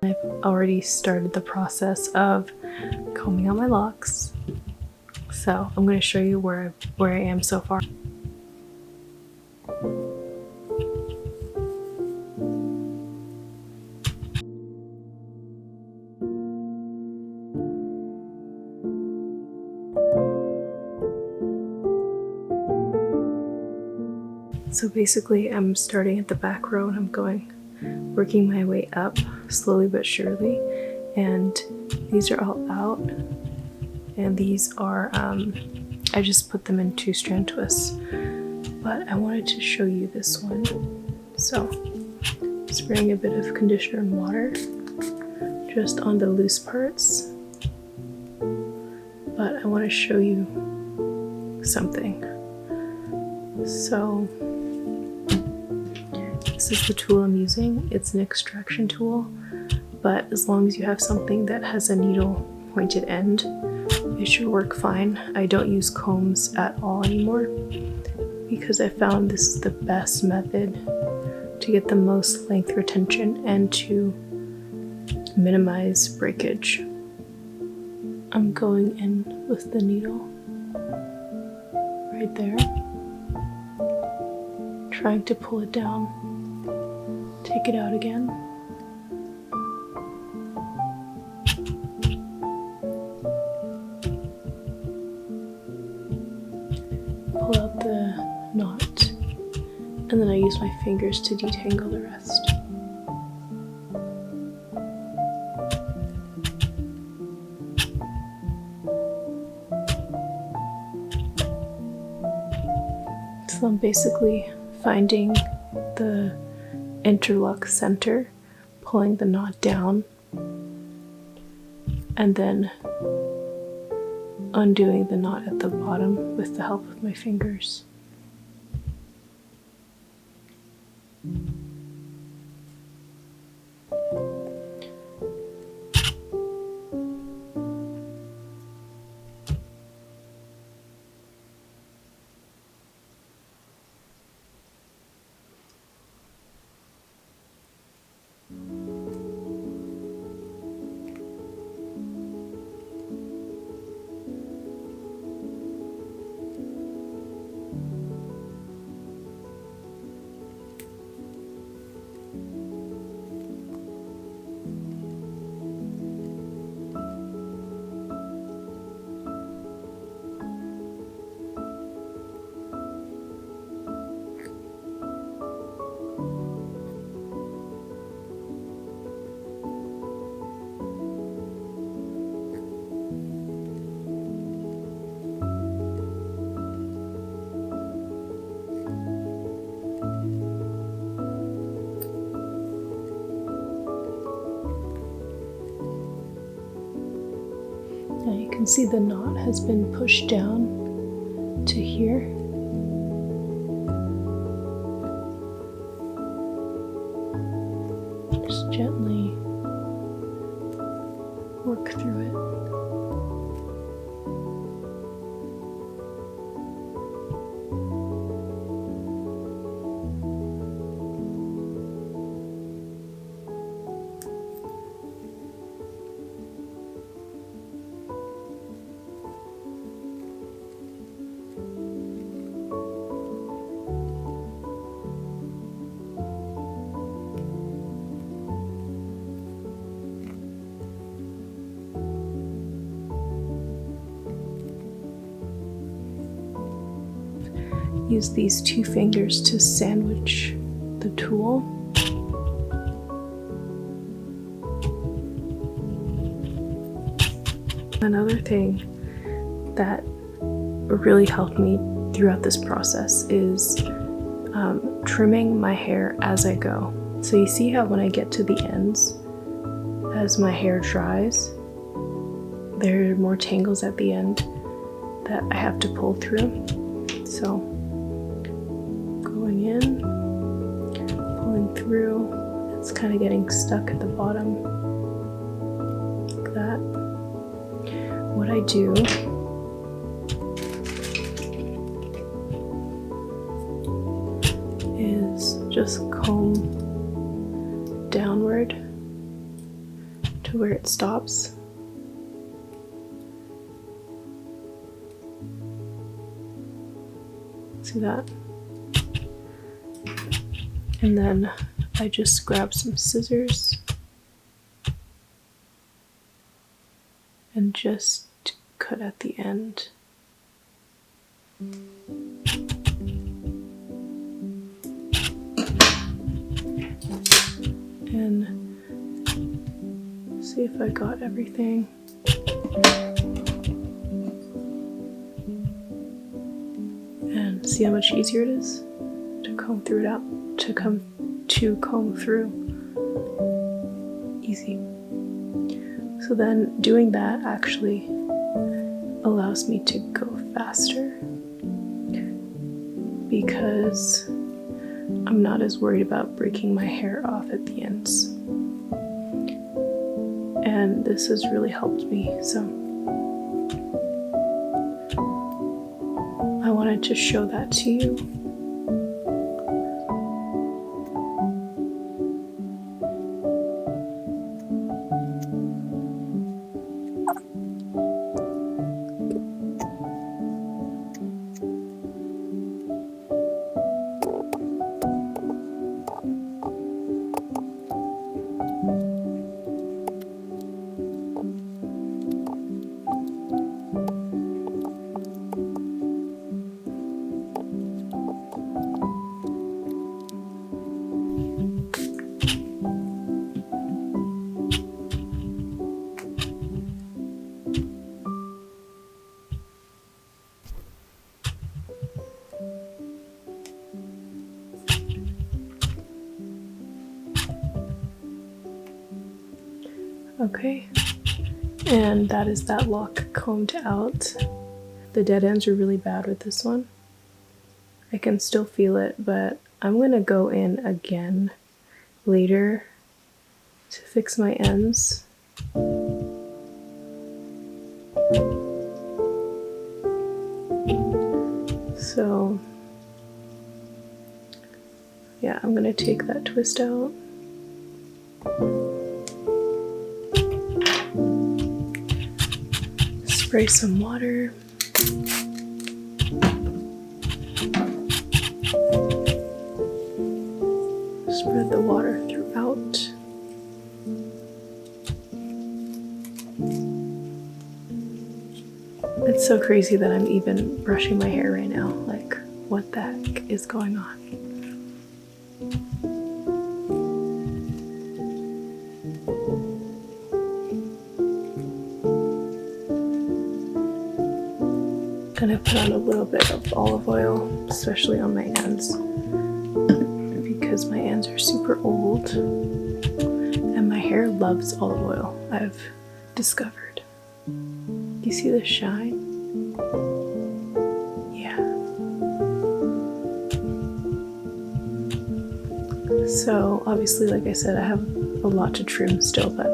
I've already started the process of combing out my locks, so I'm going to show you where I am so far. So basically I'm starting at the back row and I'm working my way up slowly but surely, and these are all out, and these are I just put them in 2-strand twists, but I wanted to show you this one. So spraying a bit of conditioner and water just on the loose parts, but I want to show you something. So this is the tool I'm using. It's an extraction tool, but as long as you have something that has a needle pointed end, it should work fine. I don't use combs at all anymore because I found this is the best method to get the most length retention and to minimize breakage. I'm going in with the needle right there, trying to pull it down. Take it out again. Pull out the knot, and then I use my fingers to detangle the rest. So I'm basically finding the interlock center, pulling the knot down, and then undoing the knot at the bottom with the help of my fingers. Now you can see the knot has been pushed down to here. Just gently work through it. Use these 2 fingers to sandwich the tool. Another thing that really helped me throughout this process is trimming my hair as I go. So you see how when I get to the ends, as my hair dries, there are more tangles at the end that I have to pull through. So going in, pulling through, it's kind of getting stuck at the bottom like that. What I do is just comb downward to where it stops. See that? And then I just grab some scissors and just cut at the end. And see if I got everything. And see how much easier it is to comb through it out, to comb through. Easy. So then doing that actually allows me to go faster because I'm not as worried about breaking my hair off at the ends. And this has really helped me, so I wanted to show that to you. Okay, and that is that lock combed out. The dead ends are really bad with this one. I can still feel it, but I'm gonna go in again later to fix my ends. So yeah, I'm gonna take that twist out. Spray some water. Spread the water throughout. It's so crazy that I'm even brushing my hair right now. Like, what the heck is going on? Gonna put on a little bit of olive oil, especially on my ends, because my ends are super old and my hair loves olive oil, I've discovered. You see the shine? Yeah. So obviously, like I said, I have a lot to trim still, but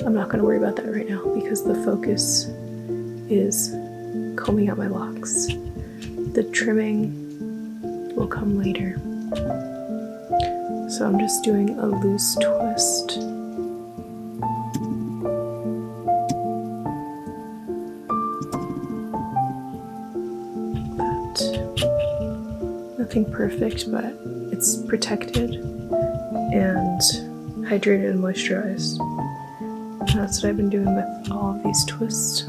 I'm not gonna worry about that right now because the focus is combing out my locks. The trimming will come later. So I'm just doing a loose twist. Nothing perfect, but it's protected and hydrated and moisturized. And that's what I've been doing with all of these twists.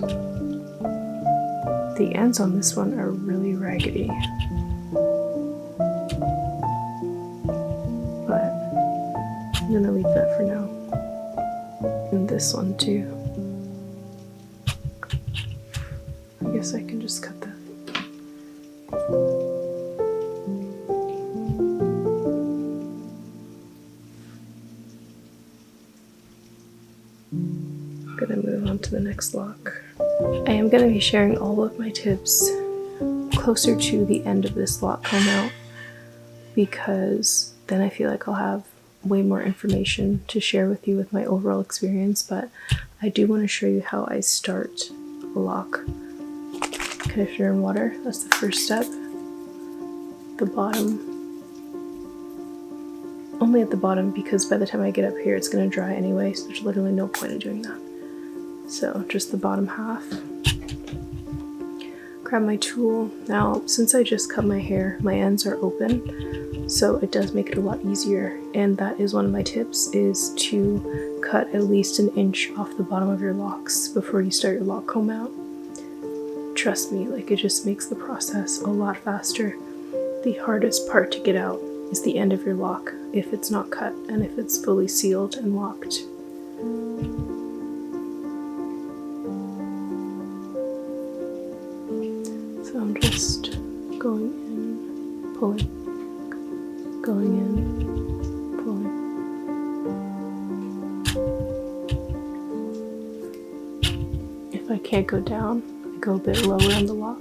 The ends on this one are really raggedy, but I'm gonna leave that for now. And this one too. I guess I can just cut that. I'm gonna move on to the next lock. I am going to be sharing all of my tips closer to the end of this lock comb out because then I feel like I'll have way more information to share with you with my overall experience, but I do want to show you how I start a lock. Conditioner and water, that's the first step. The bottom. Oh only at the bottom because by the time I get up here it's going to dry anyway, so there's literally no point in doing that. So just the bottom half. Grab my tool. Now, since I just cut my hair, my ends are open, so it does make it a lot easier, and that is one of my tips, is to cut at least an inch off the bottom of your locks before you start your lock comb out. Trust me, like, it just makes the process a lot faster. The hardest part to get out is the end of your lock if it's not cut and if it's fully sealed and locked. So I'm just going in, pulling, going in, pulling. If I can't go down, I go a bit lower on the lock.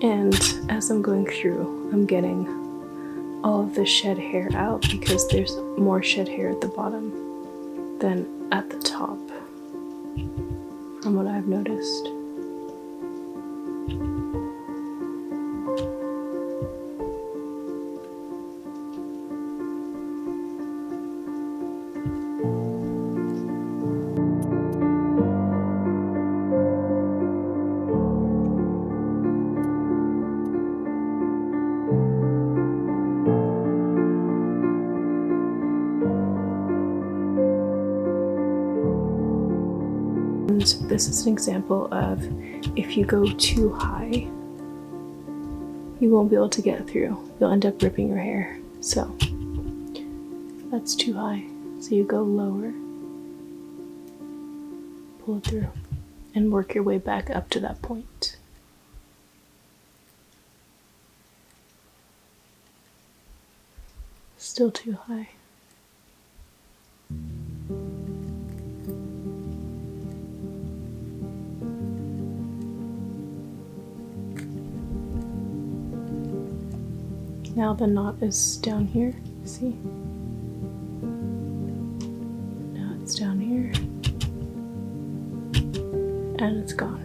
And as I'm going through, I'm getting all of the shed hair out because there's more shed hair at the bottom than at the top, from what I've noticed. This is an example of if you go too high, you won't be able to get through. You'll end up ripping your hair. So that's too high. So you go lower, pull it through, and work your way back up to that point. Still too high. Now the knot is down here, see? Now it's down here, and it's gone.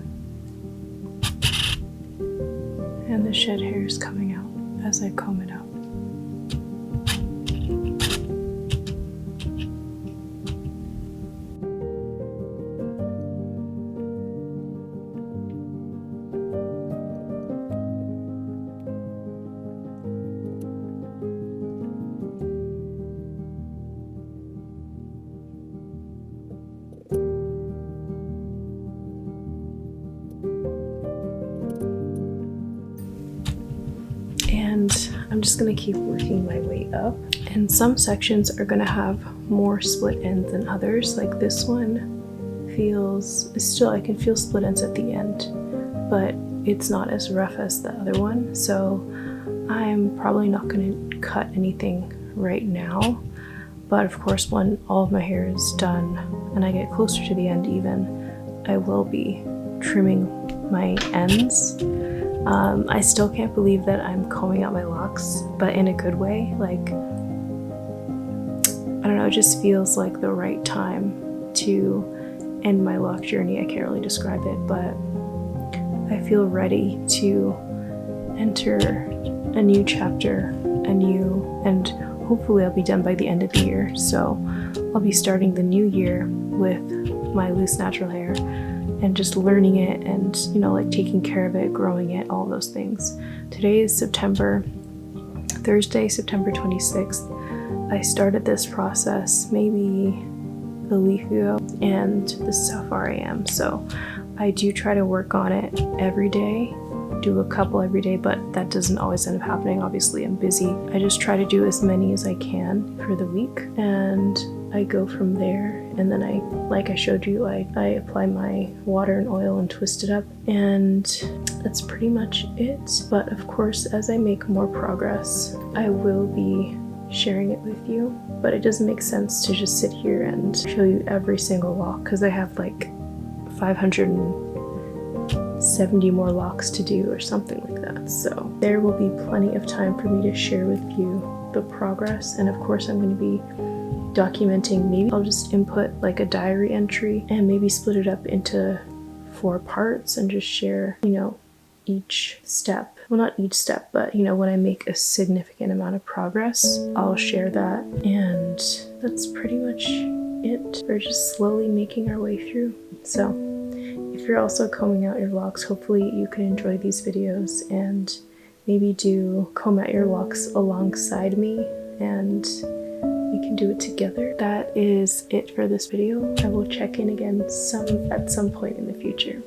And the shed hair is coming out as I comb it out. I'm just gonna keep working my way up, and some sections are gonna have more split ends than others. Like this one feels, still I can feel split ends at the end, but it's not as rough as the other one, so I'm probably not gonna cut anything right now. But of course, when all of my hair is done and I get closer to the end even, I will be trimming my ends. I still can't believe that I'm combing out my locks, but in a good way. Like, I don't know, it just feels like the right time to end my lock journey. I can't really describe it, but I feel ready to enter a new chapter, and hopefully I'll be done by the end of the year. So I'll be starting the new year with my loose natural hair and just learning it and, you know, like taking care of it, growing it, all those things. Today is Thursday, September 26th. I started this process maybe a week ago, and this is how far I am. So I do try to work on it every day, do a couple every day, but that doesn't always end up happening. Obviously, I'm busy. I just try to do as many as I can for the week, and I go from there. And then like I showed you, I apply my water and oil and twist it up, and that's pretty much it. But of course, as I make more progress, I will be sharing it with you, but it doesn't make sense to just sit here and show you every single lock, because I have like 570 more locs to do or something like that. So there will be plenty of time for me to share with you the progress. And of course, I'm going to be documenting. Maybe I'll just input like a diary entry and maybe split it up into 4 parts and just share, you know, each step. Well, not each step, but you know, when I make a significant amount of progress, I'll share that. And that's pretty much it. We're just slowly making our way through. So if you're also combing out your locs, hopefully you can enjoy these videos and maybe do comb out your locs alongside me, and we can do it together. That is it for this video. I will check in again at some point in the future.